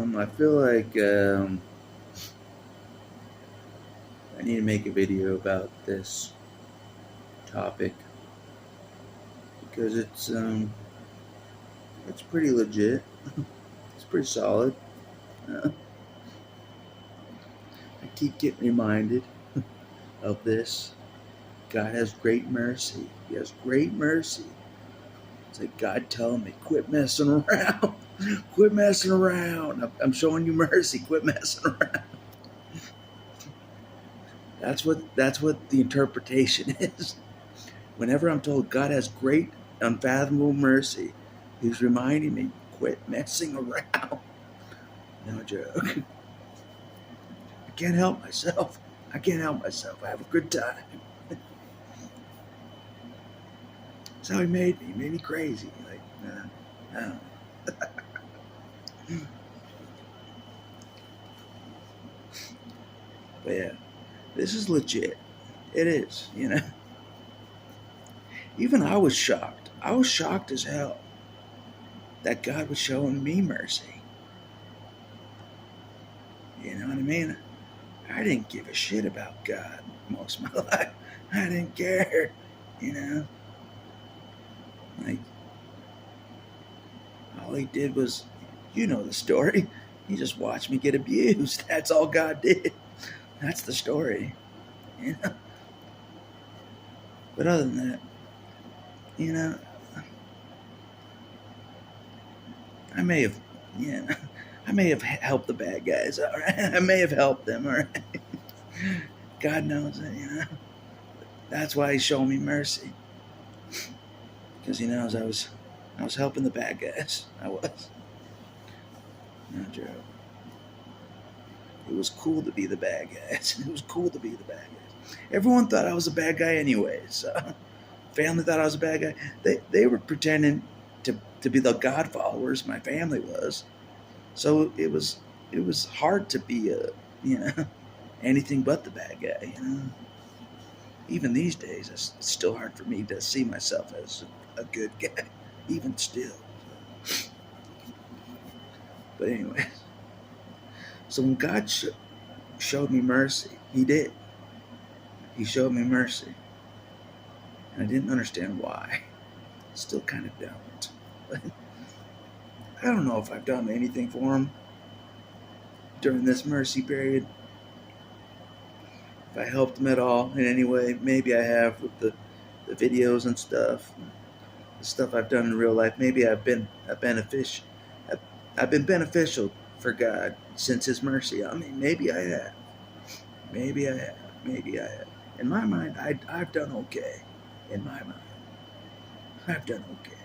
I feel like I need to make a video about this topic because it's pretty legit. It's pretty solid. I keep getting reminded of this. God has great mercy. He has great mercy. It's like God telling me, quit messing around. Quit messing around. I'm showing you mercy. Quit messing around. That's what the interpretation is. Whenever I'm told God has great, unfathomable mercy, He's reminding me, quit messing around. No joke. I can't help myself. I can't help myself. I have a good time. That's how He made me. He made me crazy. Like, no. But yeah, this is legit. It is, Even I was shocked. I was shocked as hell that God was showing me mercy. You know what I mean? I didn't give a shit about God most of my life. I didn't care, you know? Like, all He did was, you know the story. He just watched me get abused. That's all God did. That's the story, you know? But other than that, you know, I may have, I may have helped the bad guys, all right? I may have helped them, all right? God knows it, That's why He's showing me mercy. Because He knows I was helping the bad guys. I was. No joke. It was cool to be the bad guys. It was cool to be the bad guys. Everyone thought I was a bad guy anyways. Family thought I was a bad guy. They were pretending to be the God followers. My family was. So it was hard to be anything but the bad guy. Even these days, it's still hard for me to see myself as a good guy, even still. But anyway, so when God showed me mercy, He did. He showed me mercy. And I didn't understand why. Still kind of don't. But I don't know if I've done anything for Him during this mercy period. If I helped Him at all in any way, maybe I have with the videos and stuff. The stuff I've done in real life, maybe I've been beneficial for God since His mercy. I mean, maybe I have. Maybe I have. Maybe I have. In my mind, I've done okay. In my mind, I've done okay.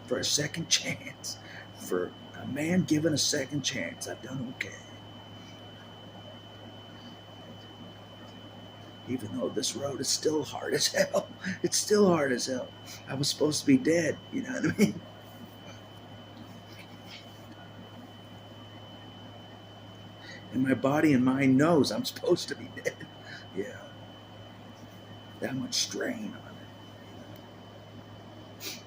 For a second chance, for a man given a second chance, I've done okay. Even though this road is still hard as hell. It's still hard as hell. I was supposed to be dead, you know what I mean? And my body and mind knows I'm supposed to be dead. Yeah. That much strain on it.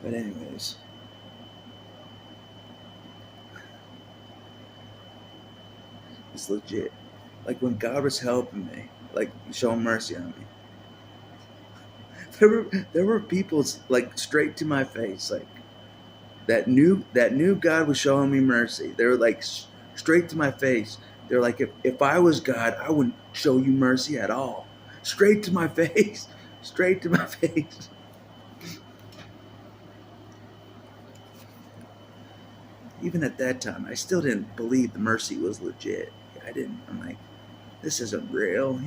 But anyways. It's legit. Like when God was helping me, like showing mercy on me. There were people like straight to my face, like that knew God was showing me mercy. They were like straight to my face. They're like, if I was God, I wouldn't show you mercy at all. Straight to my face. Straight to my face. Even at that time, I still didn't believe the mercy was legit. I didn't. I'm like, this isn't real,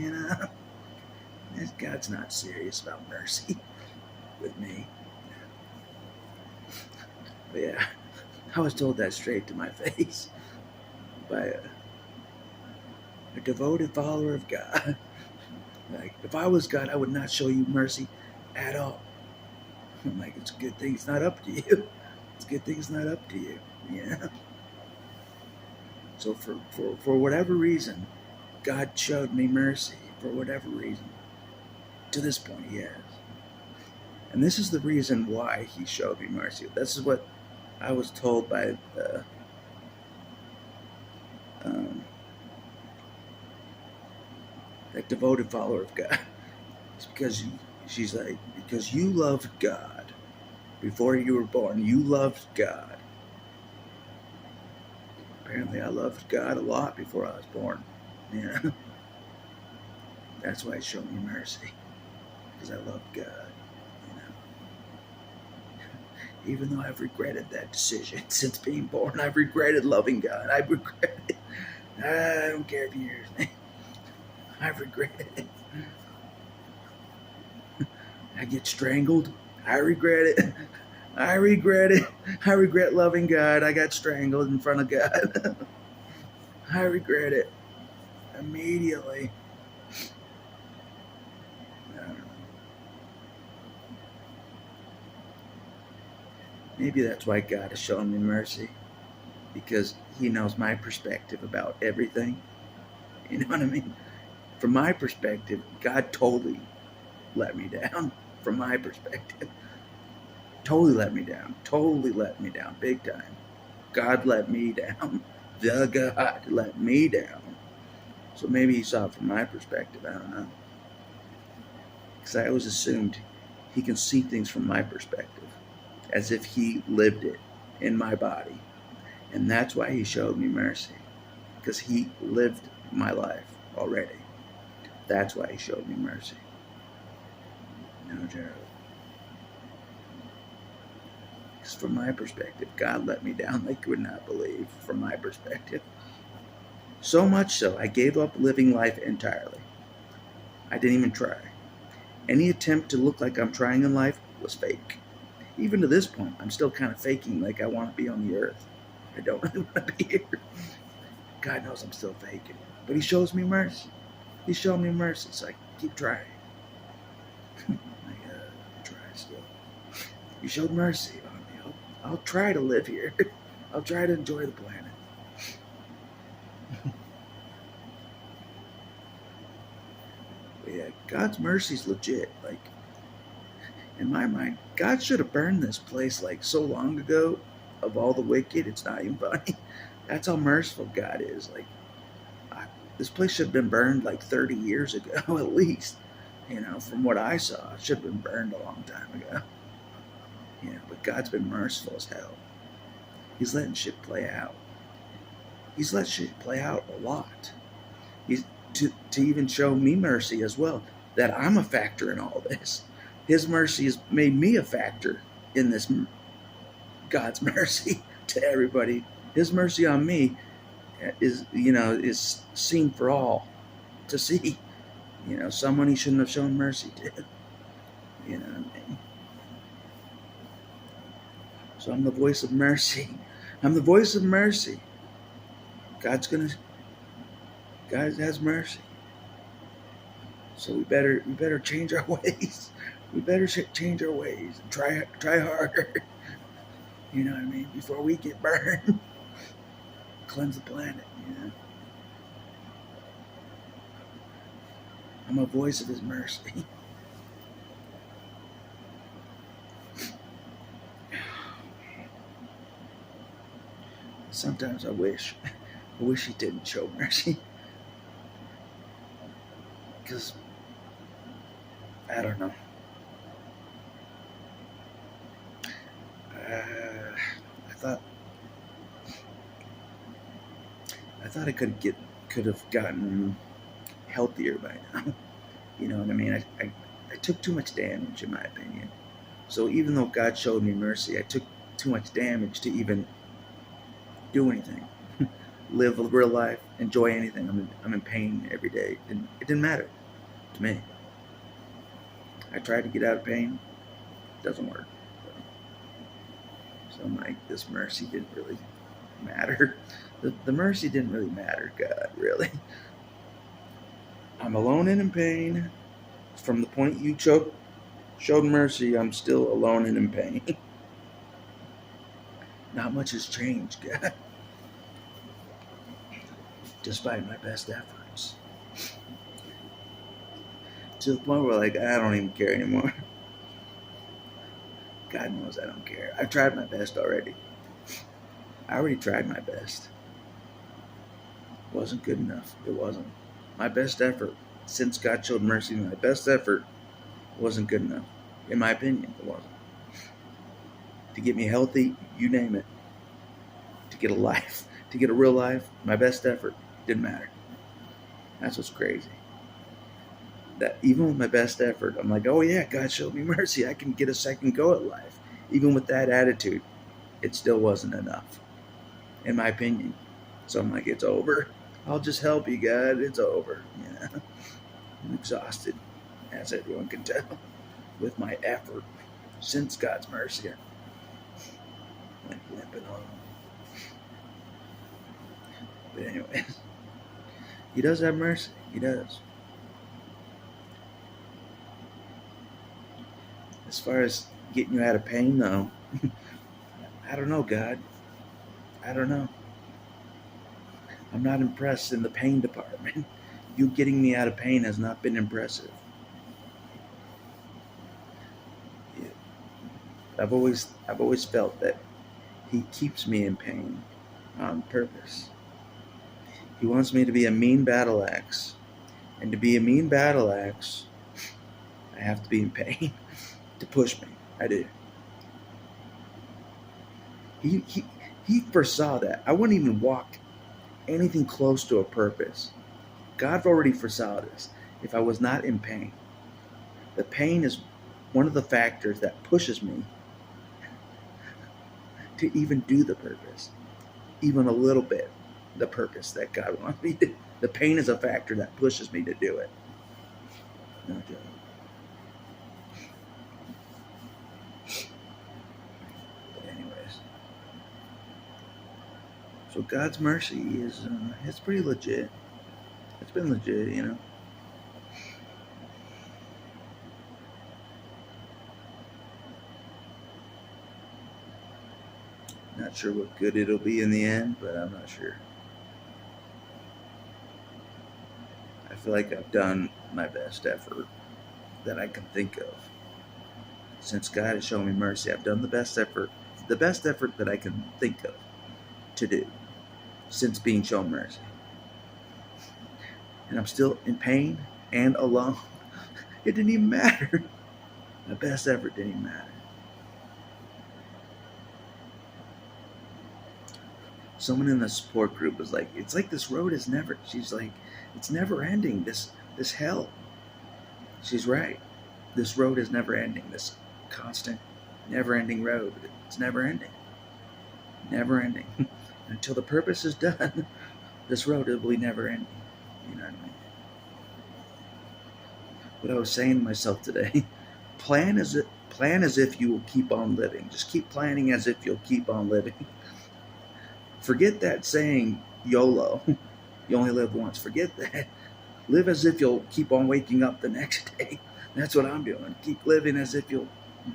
God's not serious about mercy with me. But yeah, I was told that straight to my face by a devoted follower of God. Like, if I was God, I would not show you mercy at all. I'm like, it's a good thing it's not up to you. It's a good thing it's not up to you. Yeah. So for whatever reason, God showed me mercy. For whatever reason. To this point, he has. And this is the reason why he showed me mercy. This is what I was told by the that devoted follower of God. It's because she's like, because you loved God before you were born. You loved God. Apparently, I loved God a lot before I was born. Yeah. That's why He showed me mercy. Because I loved God. Even though I've regretted that decision since being born, I've regretted loving God. I've regretted it. I don't care if you hear His name. I've regretted it. I get strangled. I regret it. I regret it. I regret loving God. I got strangled in front of God. I regret it immediately. Maybe that's why God has shown me mercy, because He knows my perspective about everything. You know what I mean? From my perspective, God totally let me down. From my perspective, totally let me down. Totally let me down, big time. God let me down. The God let me down. So maybe He saw it from my perspective. I don't know. Because I always assumed He can see things from my perspective, as if He lived it in my body. And that's why He showed me mercy, because He lived my life already. That's why He showed me mercy. No, Gerald. Because from my perspective, God let me down like you would not believe, from my perspective. So much so, I gave up living life entirely. I didn't even try. Any attempt to look like I'm trying in life was fake. Even to this point, I'm still kind of faking like I want to be on the earth. I don't really want to be here. God knows I'm still faking. But He shows me mercy. He showed me mercy, so I keep trying. I try still. He showed mercy on me. I'll try to live here. I'll try to enjoy the planet. But yeah, God's mercy's legit. Like, in my mind, God should have burned this place like so long ago. Of all the wicked, it's not even funny. That's how merciful God is. Like, this place should have been burned like 30 years ago at least. You know, from what I saw, it should have been burned a long time ago. You know, but God's been merciful as hell. He's letting shit play out. He's let shit play out a lot. He's to even show me mercy as well, that I'm a factor in all this. His mercy has made me a factor in this. God's mercy to everybody. His mercy on me is, is seen for all to see. Someone He shouldn't have shown mercy to. You know what I mean? So I'm the voice of mercy. I'm the voice of mercy. God has mercy. So we better change our ways. We better change our ways and try harder. You know what I mean? Before we get burned. Cleanse the planet, I'm a voice of His mercy. Sometimes I wish He didn't show mercy. Because, I don't know. I thought I could have gotten healthier by now. You know what I mean? I took too much damage, in my opinion. So even though God showed me mercy, I took too much damage to even do anything, live a real life, enjoy anything. I'm in pain every day. It didn't matter to me. I tried to get out of pain. It doesn't work. So I'm like, this mercy didn't really matter. The mercy didn't really matter, God, really. I'm alone and in pain. From the point you showed mercy, I'm still alone and in pain. Not much has changed, God. Despite my best efforts. To the point where, like, I don't even care anymore. God knows I don't care. I've tried my best already. I already tried my best. It wasn't good enough. It wasn't. My best effort, since God showed mercy, my best effort wasn't good enough. In my opinion, it wasn't. To get me healthy, you name it. To get a life, to get a real life, my best effort didn't matter. That's what's crazy. That even with my best effort, I'm like, oh yeah, God showed me mercy. I can get a second go at life. Even with that attitude, it still wasn't enough, in my opinion. So I'm like, it's over. I'll just help you, God. It's over. Yeah. I'm exhausted, as everyone can tell, with my effort since God's mercy. I'm like limping on. But anyway, He does have mercy. He does. As far as getting you out of pain, though, I don't know, God. I don't know. I'm not impressed in the pain department. You getting me out of pain has not been impressive. I've always felt that He keeps me in pain on purpose. He wants me to be a mean battle axe, and to be a mean battle axe, I have to be in pain to push me. I do. He foresaw that I wouldn't even walk anything close to a purpose. God already foresaw this. If I was not in pain, the pain is one of the factors that pushes me to even do the purpose, even a little bit, the purpose that God wants me to. The pain is a factor that pushes me to do it. No joke. But anyways, so God's mercy is it's pretty legit. It's been legit, you know. Not sure what good it'll be in the end, but I'm not sure. I feel like I've done my best effort that I can think of. Since God has shown me mercy, I've done the best effort that I can think of to do since being shown mercy. And I'm still in pain and alone. It didn't even matter. My best effort didn't even matter. Someone in the support group was like, it's like this road is never, she's like, it's never ending, this hell. She's right. This road is never ending. This constant, never ending road. It's never ending. Never ending. Until the purpose is done, this road will be never ending. You know what I mean? What I was saying to myself today, plan as if you will keep on living. Just keep planning as if you'll keep on living. Forget that saying YOLO. You only live once. Forget that. Live as if you'll keep on waking up the next day. That's what I'm doing. Keep living as if you'll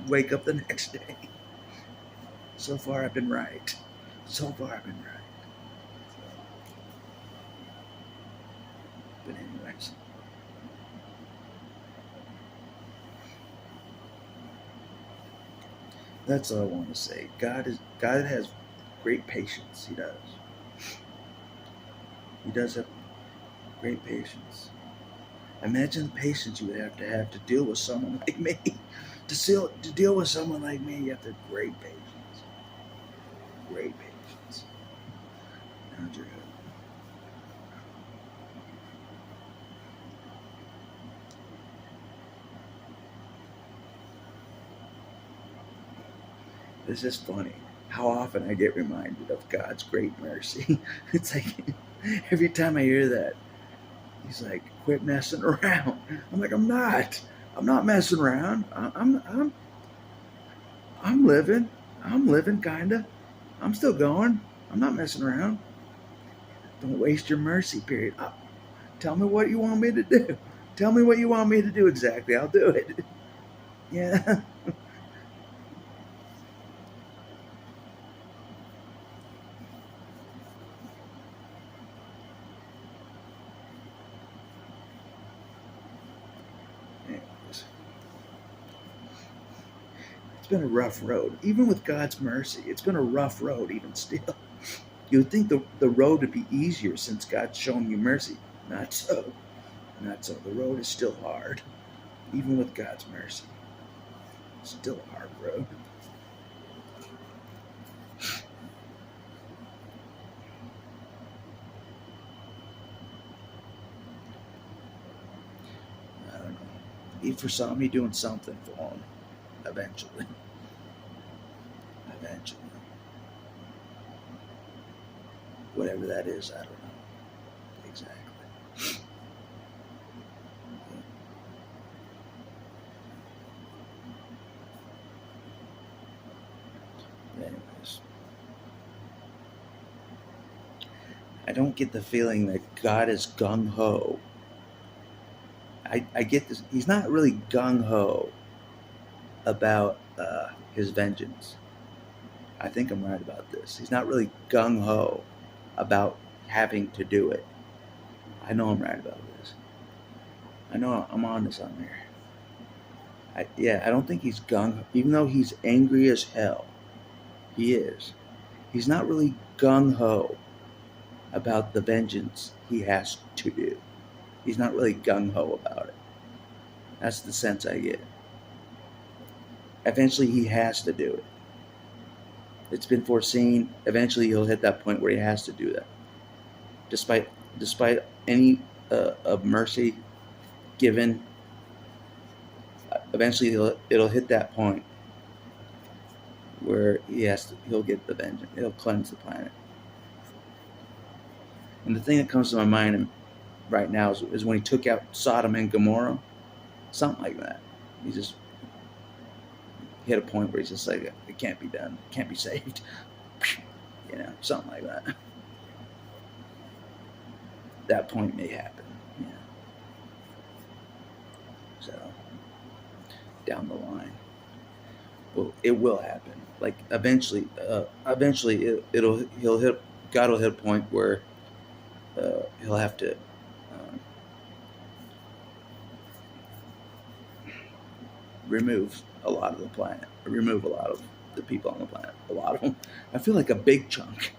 wake up the next day. So far, I've been right. So far, I've been right. But anyways, that's all I want to say. God has great patience. He does. He does have great patience. Imagine the patience you would have to deal with someone like me. To deal with someone like me, you have to have great patience. Great patience. Now, Jared. It's just funny how often I get reminded of God's great mercy. It's like every time I hear that, He's like, "Quit messing around." I'm like, "I'm not. I'm not messing around. I'm living. I'm living, kinda. I'm still going. I'm not messing around. Don't waste your mercy, period. Tell me what you want me to do. Tell me what you want me to do exactly. I'll do it." Yeah. It's been a rough road. Even with God's mercy, it's been a rough road, even still. You would think the road would be easier since God's shown you mercy. Not so. Not so. The road is still hard, even with God's mercy. Still a hard road. I don't know. He foresaw me doing something for him. Eventually. Eventually. Whatever that is, I don't know. Exactly. Anyways. I don't get the feeling that God is gung ho. I get this. He's not really gung ho about his vengeance. I think I'm right about this. He's not really gung ho about having to do it. I know I'm right about this. I know I'm on to something here. I don't think he's gung ho. Even though he's angry as hell, he is. He's not really gung ho about the vengeance he has to do. He's not really gung ho about it. That's the sense I get. Eventually, he has to do it. It's been foreseen. Eventually, he'll hit that point where he has to do that, despite any of mercy given. Eventually, it'll hit that point where he'll get the vengeance. He'll cleanse the planet. And the thing that comes to my mind right now is when he took out Sodom and Gomorrah, something like that. He just hit a point where he's just like, it can't be done, it can't be saved, something like that. That point may happen, So down the line, well, it will happen. Like eventually, God will hit a point where he'll have to remove a lot of the planet, remove a lot of the people on the planet, a lot of them. I feel like a big chunk.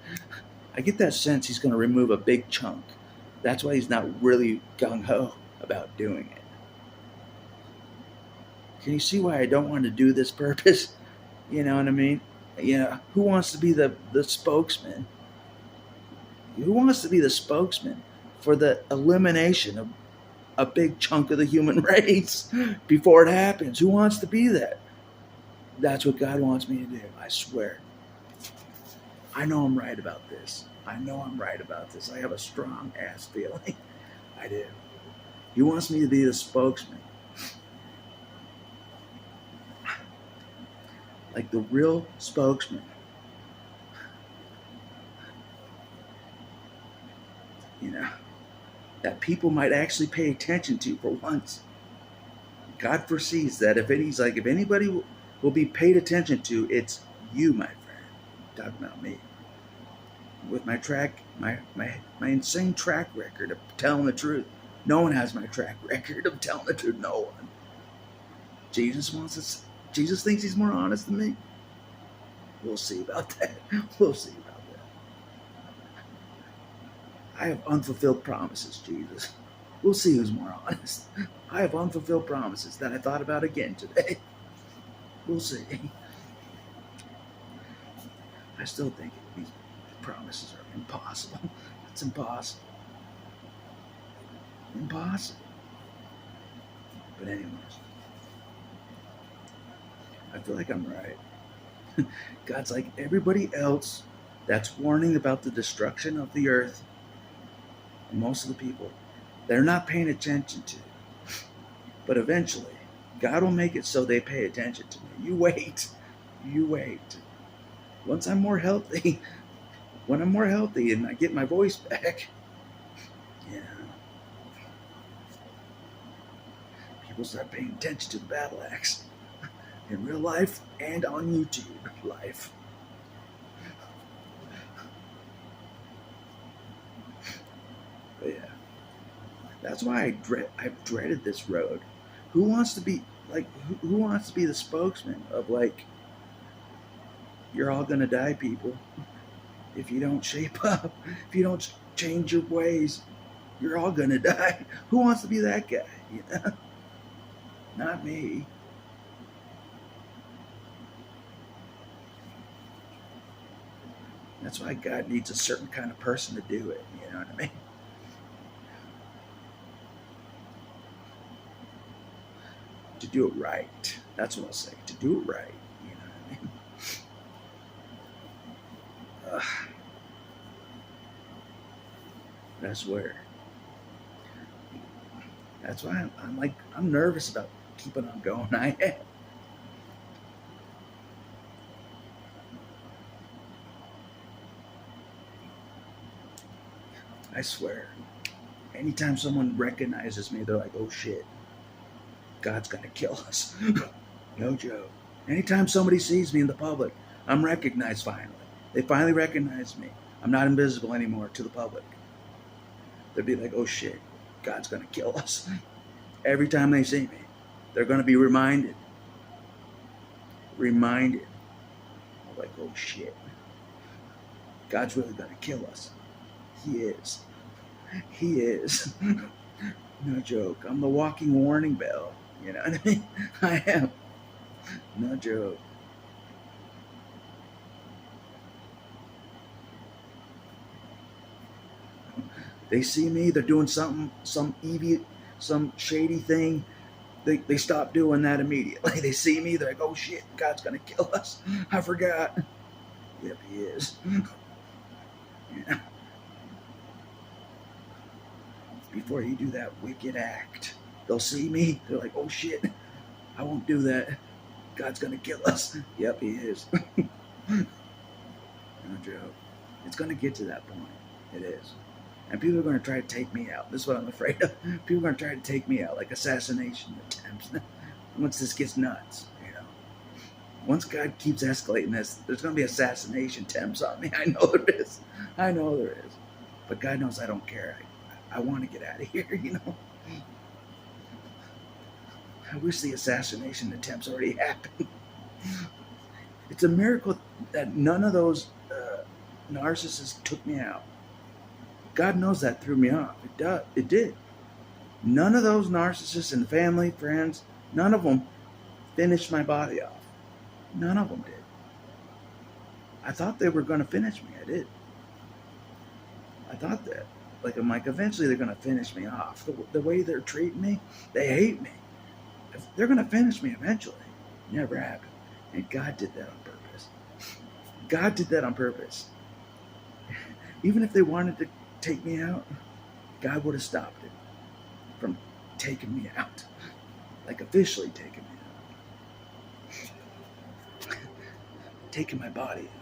I get that sense he's going to remove a big chunk. That's why he's not really gung-ho about doing it. Can you see why I don't want to do this purpose? You know what I mean? Who wants to be the spokesman? Who wants to be the spokesman for the elimination of a big chunk of the human race before it happens? Who wants to be that? That's what God wants me to do. I swear. I know I'm right about this. I have a strong ass feeling. I do. He wants me to be the spokesman. Like the real spokesman. That people might actually pay attention to for once. God foresees that if anybody will be paid attention to, it's you, my friend. Talking about me. With my insane track record of telling the truth. No one has my track record of telling the truth. No one. Jesus thinks he's more honest than me. We'll see about that. I have unfulfilled promises, Jesus. We'll see who's more honest. I have unfulfilled promises that I thought about again today. We'll see. I still think these promises are impossible. It's impossible. Impossible. But anyways, I feel like I'm right. God's like everybody else that's warning about the destruction of the earth. Most of the people, they're not paying attention to. But eventually, God will make it so they pay attention to me. You wait. Once I'm more healthy, when I'm more healthy and I get my voice back, people start paying attention to the battle axe in real life and on YouTube live. But yeah, that's why I've dreaded this road. Who wants to be the spokesman of You're all gonna die, people. If you don't shape up, if you don't change your ways, you're all gonna die. Who wants to be that guy? You know? Not me. That's why God needs a certain kind of person to do it. You know what I mean? To do it right. That's what I'll say. To do it right. You know what I mean? That's where. That's why I'm nervous about keeping on going. I am. I swear. Anytime someone recognizes me, they're like, "Oh shit, God's gonna kill us." No joke. Anytime somebody sees me in the public, I'm recognized finally. They finally recognize me. I'm not invisible anymore to the public. They'd be like, "Oh shit, God's gonna kill us." Every time they see me, they're gonna be reminded. Reminded. I'm like, "Oh shit, God's really gonna kill us." He is. He is. No joke. I'm the walking warning bell. You know what I mean? I am. No joke. They see me, they're doing something, some shady thing. They stop doing that immediately. They see me, they're like, "Oh shit, God's gonna kill us. I forgot." Yep, he is. Yeah. Before you do that wicked act, they'll see me, they're like, "Oh shit, I won't do that. God's gonna kill us." Yep, he is. No joke. It's gonna get to that point. It is. And people are going to try to take me out. This is what I'm afraid of. People are going to try to take me out, like assassination attempts. Once this gets nuts, you know. Once God keeps escalating this, there's going to be assassination attempts on me. I know there is. I know there is. But God knows I don't care. I want to get out of here, you know. I wish the assassination attempts already happened. It's a miracle that none of those narcissists took me out. God knows that threw me off. It did. None of those narcissists and family, friends, none of them finished my body off. None of them did. I thought they were going to finish me. I did. I thought that. Like, I'm like, eventually they're going to finish me off. The way they're treating me, they hate me. They're going to finish me eventually. Never happened. And God did that on purpose. God did that on purpose. Even if they wanted to take me out, God would have stopped it from taking me out. Like officially taking me out. Taking my body out.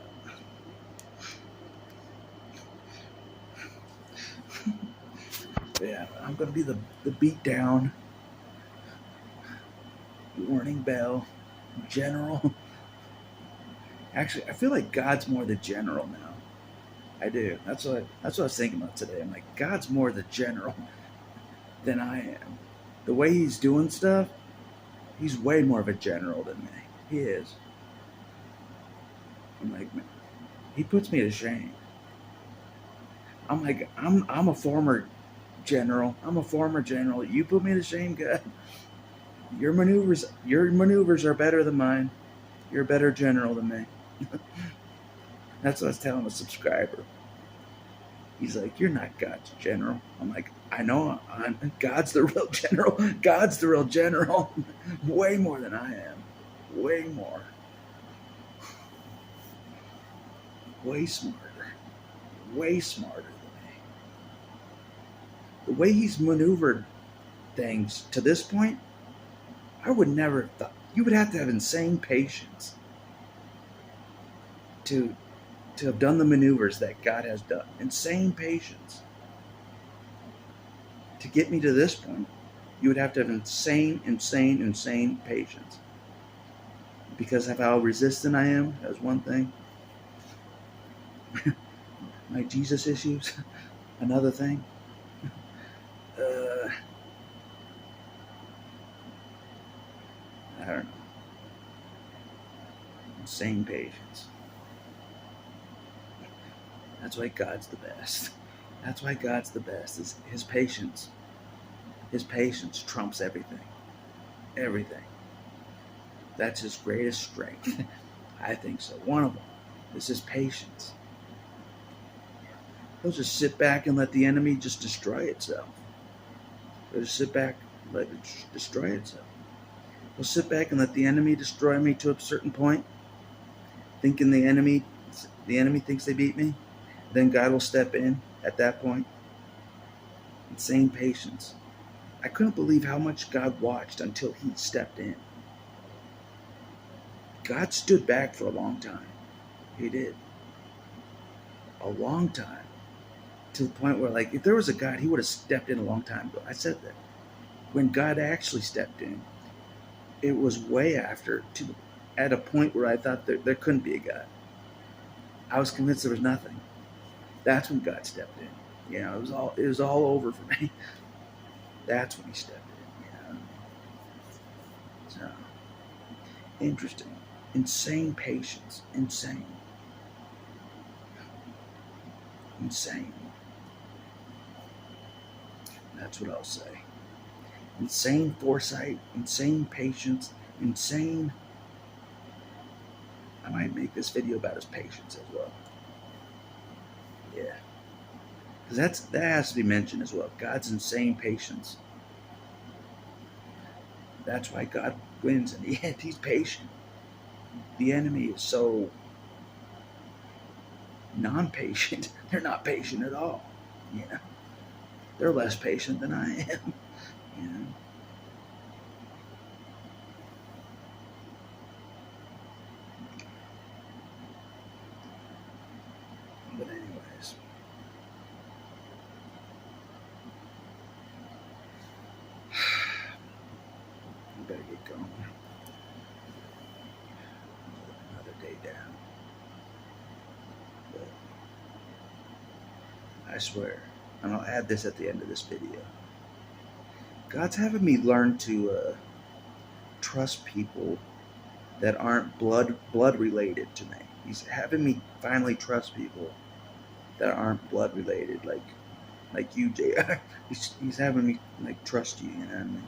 Yeah, I'm going to be the beat down, warning bell, general. Actually, I feel like God's more the general now. I do. That's what I was thinking about today. I'm like, God's more the general than I am. The way he's doing stuff, he's way more of a general than me. He is. I'm like, man, he puts me to shame. I'm like, I'm a former general. I'm a former general. You put me to shame, God. Your maneuvers are better than mine. You're a better general than me. That's what I was telling a subscriber. He's like, "You're not God's general." I'm like, "I know. God's the real general. God's the real general. Way more than I am. Way more. Way smarter. Way smarter than me. The way he's maneuvered things to this point, I would never have thought. You would have to have insane patience to have done the maneuvers that God has done. Insane patience. To get me to this point, you would have to have insane patience. Because of how resistant I am, that's one thing. My Jesus issues, another thing. I don't know. Insane patience. That's why God's the best. That's why God's the best. Is His patience. His patience trumps everything. Everything. That's His greatest strength. I think so. One of them is His patience. He'll just sit back and let the enemy just destroy itself. He'll just sit back and let it destroy itself. He'll sit back and let the enemy destroy me to a certain point, thinking the enemy thinks they beat me. Then God will step in at that point. Insane patience. I couldn't believe how much God watched until He stepped in. God stood back for a long time. He did. A long time. To the point where, like, if there was a God, He would have stepped in a long time ago. I said that. When God actually stepped in, it was way after, at a point where I thought there couldn't be a God. I was convinced there was nothing. That's when God stepped in. It was all over for me. That's when He stepped in. So interesting. Insane patience. Insane. That's what I'll say. Insane foresight, insane patience, insane. I might make this video about His patience as well. Yeah. Because that has to be mentioned as well. God's insane patience. That's why God wins in the end. He's patient. The enemy is so non-patient. They're not patient at all. They're less patient than I am. But anyways, I better get going. Another day down. But I swear, and I'll add this at the end of this video. God's having me learn to trust people that aren't blood related to me. He's having me finally trust people that aren't blood related, like you, JR. He's having me trust you, what I mean?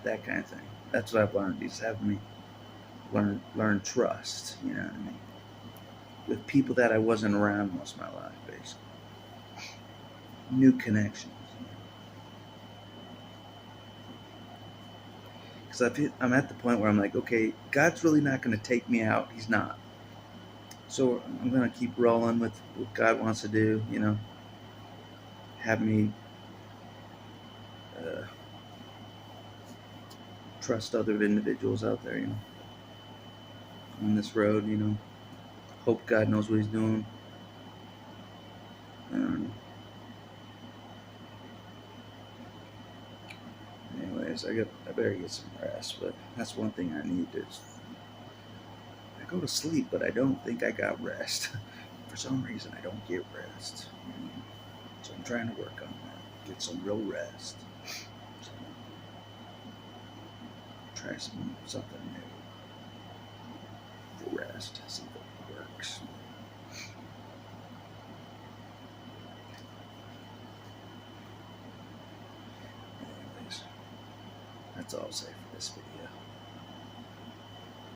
That kind of thing. That's what I've learned. He's having me learn trust, what I mean? With people that I wasn't around most of my life, basically. New connections. Because I'm at the point where I'm like, okay, God's really not going to take me out. He's not. So I'm going to keep rolling with what God wants to do, have me trust other individuals out there, on this road, hope God knows what He's doing. Anyways, I better get some rest, but that's one thing I need to. I go to sleep, but I don't think I got rest. For some reason, I don't get rest. So I'm trying to work on that. Get some real rest. So, try something new for rest. See if it works. Anyways, that's all I'll say for this video.